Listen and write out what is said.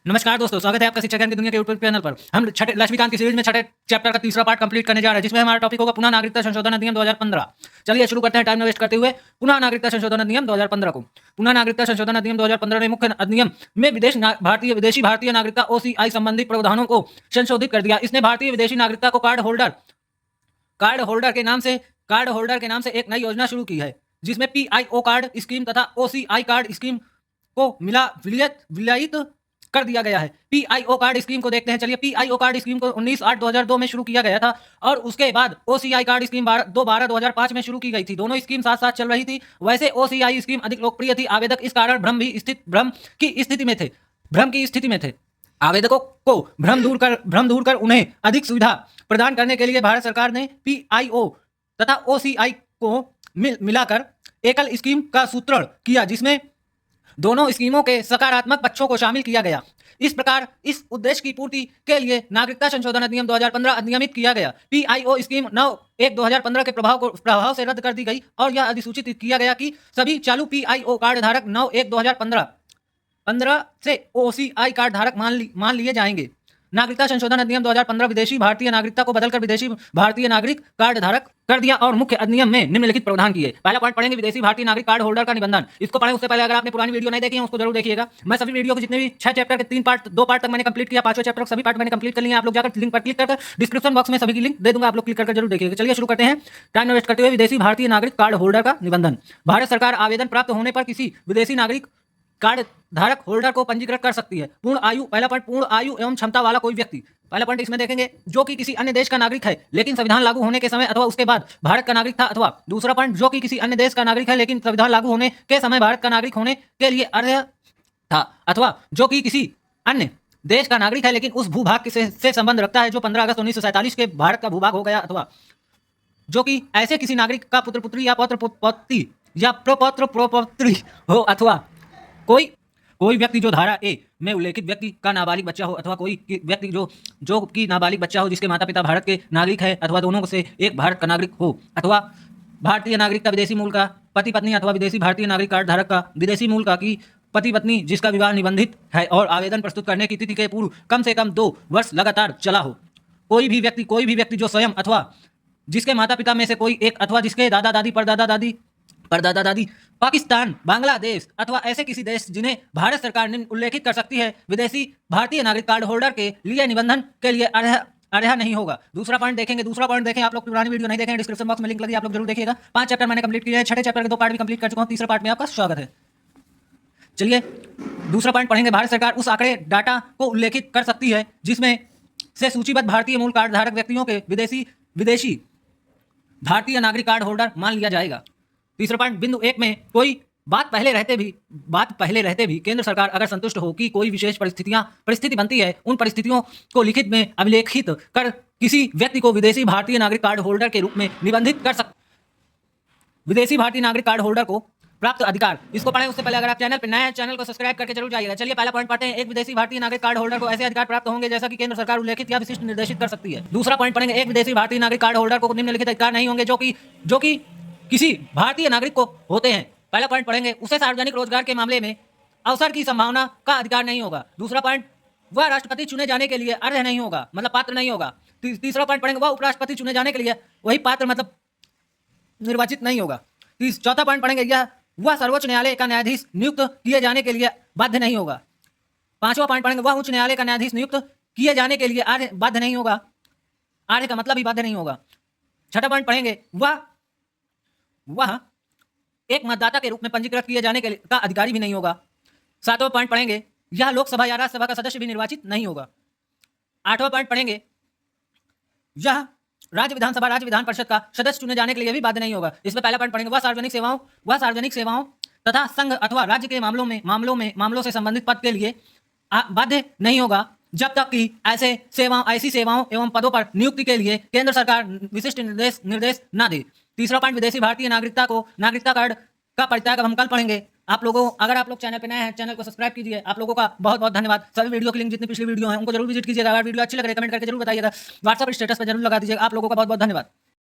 नमस्कार दोस्तों, स्वागत है आपका शिक्षा ज्ञान की दुनिया के यूट्यूब चैनल पर। हम छठे लक्ष्मीकांत की सीरीज में छठे चैप्टर का तीसरा पार्ट कंप्लीट करने जा रहे हैं, जिसमें हमारा टॉपिक होगा पुनः नागरिकता संशोधन अधिनियम 2015। चलिए शुरू करते हैं टाइम वेस्ट करते हुए। पुनः नागरिकता संशोधन अधिनियम 2015 को। पुनः नागरिकता संशोधन अधिनियम 2015 ने मुख्य अधिनियम में विदेशी भारतीय नागरिकता OCI संबंधी प्रावधानों को संशोधित कर दिया। इसने भारतीय विदेशी नागरिकता को कार्ड होल्डर के नाम से एक नई योजना शुरू की है, जिसमें PIO कार्ड स्कीम तथा OCI कार्ड स्कीम को विलयित कर दिया गया है। PIO कार्ड स्कीम को देखते हैं। चलिए, PIO कार्ड स्कीम को 19/8/2002 में शुरू किया गया था और उसके बाद OCI कार्ड स्कीम 12/12/2005 में शुरू की गई थी। दोनों स्कीम साथ साथ चल रही थी। वैसे OCI स्कीम अधिक लोकप्रिय थी। आवेदक इस कारण भ्रम की स्थिति में थे। आवेदकों को भ्रम दूर कर उन्हें अधिक सुविधा प्रदान करने के लिए भारत सरकार ने PIO तथा OCI को मिलाकर एकल स्कीम का सूत्रण किया, जिसमें दोनों स्कीमों के सकारात्मक पक्षों को शामिल किया गया। इस प्रकार इस उद्देश्य की पूर्ति के लिए नागरिकता संशोधन अधिनियम 2015 अधिनियमित किया गया। PIO स्कीम 9/1/2015 के प्रभाव से रद्द कर दी गई और यह अधिसूचित किया गया कि सभी चालू PIO कार्ड धारक 9/1/2015 से OCI कार्ड धारक मान लिए जाएंगे। नागरिकता संशोधन अधिनियम 2015 विदेशी भारतीय नागरिकता को बदलकर विदेशी भारतीय नागरिक कार्ड धारक कर दिया और मुख्य अधिनियम में निम्नलिखित प्रावधान किए। पहला पॉइंट पढ़ेंगे, विदेशी भारतीय नागरिक कार्ड होल्डर का निबंधन। इसको पढ़ें उससे पहले अगर आपने पुरानी वीडियो नहीं देखी है उसको जरूर देखिएगा। मैं सभी वीडियो को जितने भी 6 चैप्टर के 2 पार्ट तक मैंने कंप्लीट किया, 5वें चैप्टर सभी पार्ट मैंने कंप्लीट कर लिए। आप लोग जाकर लिंक पर क्लिक कर डिस्क्रिप्शन बॉक्स में सभी की लिंक दे दूंगा, आप लोग क्लिक करके जरूर देखिएगा। चलिए शुरू करते हैं टाइम वेस्ट करते हुए। विदेशी भारतीय नागरिक कार्ड होल्डर का निबंधन। भारत सरकार आवेदन प्राप्त होने पर किसी विदेशी नागरिक कार्ड धारक होल्डर को पंजीकृत कर सकती है। पहला पॉइंट, पूर्ण आयु एवं क्षमता वाला कोई व्यक्ति। पहला पॉइंट इसमें देखेंगे, जो कि किसी अन्य देश का नागरिक है लेकिन संविधान लागू होने के समय अथवा उसके बाद भारत का नागरिक था, अथवा दूसरा पॉइंट, जो कि किसी अन्य देश का नागरिक है लेकिन संविधान लागू होने के समय भारत का नागरिक होने के लिए अर्ह था, अथवा जो कि किसी अन्य देश का नागरिक है लेकिन उस भूभाग से संबंध रखता है जो 15 अगस्त 1947 के भारत का भूभाग हो गया, अथवा जो कि ऐसे किसी नागरिक का पुत्र पुत्री या पौत्र पौत्री या प्रपौत्र प्रपौत्री हो, अथवा कोई व्यक्ति जो धारा ए में उल्लेखित व्यक्ति का नाबालिग बच्चा हो, अथवा कोई व्यक्ति जो कि नाबालिग बच्चा हो जिसके माता पिता भारत के नागरिक है, अथवा दोनों से एक भारत का नागरिक हो, अथवा भारतीय नागरिक का विदेशी मूल का पति पत्नी अथवा विदेशी भारतीय नागरिक कार्ड धारक का विदेशी मूल का की पति पत्नी जिसका विवाह निबंधित है और आवेदन प्रस्तुत करने की तिथि के पूर्व कम से कम 2 वर्ष लगातार चला हो। कोई भी व्यक्ति जो स्वयं अथवा जिसके माता पिता में से कोई एक अथवा जिसके दादा दादी परदादा दादी पाकिस्तान, बांग्लादेश अथवा ऐसे किसी देश जिन्हें भारत सरकार उल्लेखित कर सकती है, विदेशी भारतीय नागरिक कार्ड होल्डर के लिए निबंधन के लिए अर्ह नहीं होगा। दूसरा पॉइंट देखें। आप लोग पुरानी वीडियो नहीं देखें, डिस्क्रिप्शन बॉक्स में लिंक लगी, आप लोग जरूर देखिएगा। 5 चैप्टर मैंने कंप्लीट किए हैं, 6ठे चैप्टर के 2 पार्ट भी कंप्लीट कर चुका हूं, तीसरे पार्ट में आपका स्वागत है। चलिए दूसरा पॉइंट पढ़ेंगे, भारत सरकार उस आंकड़े डाटा को उल्लेखित कर सकती है जिसमें से सूचीबद्ध भारतीय मूल कार्ड धारक व्यक्तियों के विदेशी भारतीय नागरिक कार्ड होल्डर मान लिया जाएगा। तीसरा पॉइंट, बिंदु 1 में कोई बात पहले रहते भी केंद्र सरकार अगर संतुष्ट हो कि कोई विशेष परिस्थिति बनती है, उन परिस्थितियों को लिखित में अभिलेखित कर किसी व्यक्ति को विदेशी भारतीय नागरिक कार्ड होल्डर के रूप में निबंधित कर सकते। विदेशी भारतीय नागरिक कार्ड होल्डर को प्राप्त अधिकार। इसको पढ़ें उससे पहले अगर आप चैनल पर नए हैं, चैनल को सब्सक्राइब करके जरूर जाइएगा। चलिए पहला पॉइंट पढ़ते हैं। एक विदेशी भारतीय नागरिक कार्ड होल्डर को ऐसे अधिकार प्राप्त होंगे जैसा कि केंद्र सरकार उल्लेखित या विशिष्ट निर्देशित कर सकती है। दूसरा पॉइंट पढ़ेंगे, एक विदेशी भारतीय नागरिक कार्ड होल्डर को निम्नलिखित अधिकार नहीं होंगे जो कि किसी भारतीय नागरिक को होते हैं। पहला पॉइंट पढ़ेंगे, उसे सार्वजनिक रोजगार के मामले में अवसर की संभावना का अधिकार नहीं होगा। दूसरा पॉइंट, वह राष्ट्रपति चुने जाने के लिए अर्ह नहीं होगा, मतलब पात्र नहीं होगा। तीसरा पॉइंट पढ़ेंगे, वह उपराष्ट्रपति चुने जाने के लिए वही पात्र मतलब निर्वाचित नहीं होगा। चौथा पॉइंट पढ़ेंगे, वह सर्वोच्च न्यायालय का न्यायाधीश नियुक्त किए जाने के लिए बाध्य नहीं होगा। पांचवा पॉइंट पढ़ेंगे, वह उच्च न्यायालय का न्यायाधीश नियुक्त किए जाने के लिए बाध्य नहीं होगा। आर्य का मतलब ही बाध्य नहीं होगा। छठा पॉइंट पढ़ेंगे, वह एक मतदाता के रूप में पंजीकृत किए जाने का अधिकारी भी नहीं होगा। सातवां पॉइंट पढ़ेंगे, यह लोकसभा या राज्यसभा का सदस्य भी निर्वाचित नहीं होगा। आठवां पॉइंट पढ़ेंगे, यह राज्य विधानसभा राज्य विधान परिषद का सदस्य चुने जाने के लिए भी बाध्य नहीं होगा। इसमें पहला पॉइंट पढ़ेंगे, वह सार्वजनिक सेवाओं तथा संघ अथवा राज्य के मामलों से संबंधित पद के लिए बाध्य नहीं होगा जब तक कि ऐसी सेवाओं एवं पदों पर नियुक्ति के लिए केंद्र सरकार विशिष्ट निर्देश न दे। तीसरा पॉइंट, विदेशी भारतीय नागरिकता कार्ड का परित्याग। अब हम कल पढ़ेंगे। अगर आप लोग चैनल पे नए हैं, चैनल को सब्सक्राइब कीजिए। आप लोगों का बहुत बहुत धन्यवाद। सभी वीडियो की लिंक जितनी पिछली वीडियो है उनको जरूर विजिट कीजिएगा। अगर वीडियो अच्छी लग रही है कमेंट करके जरूर बताइएगा। व्हाट्सएप स्टेटस पर जरूर लगा दीजिएगा। आप लोगों का बहुत बहुत धन्यवाद।